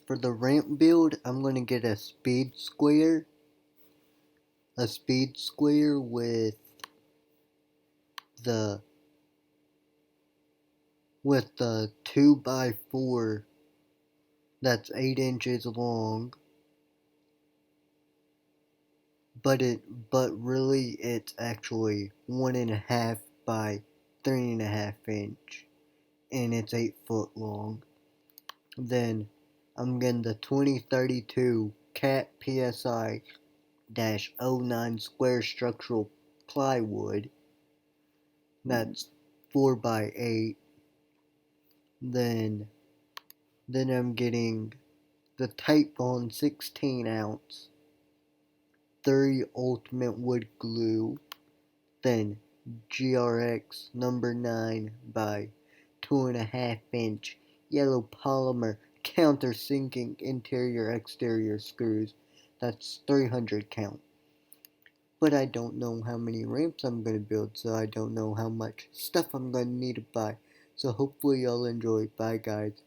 for the ramp build, I'm going to get a speed square. A speed square with the 2x4 that's 8 inches long, but really it's actually 1.5 by 3.5 inch, and it's 8 foot long. Then I'm getting the 2032 CAT PSI-09 square structural plywood. That's 4x8. Then I'm getting the Titebond 16 ounce 30 Ultimate Wood Glue. Then GRX number 9 by 2.5 inch yellow polymer countersinking interior exterior screws. That's 300 count. But I don't know how many ramps I'm going to build, so I don't know how much stuff I'm going to need to buy. So hopefully y'all enjoy. Bye guys.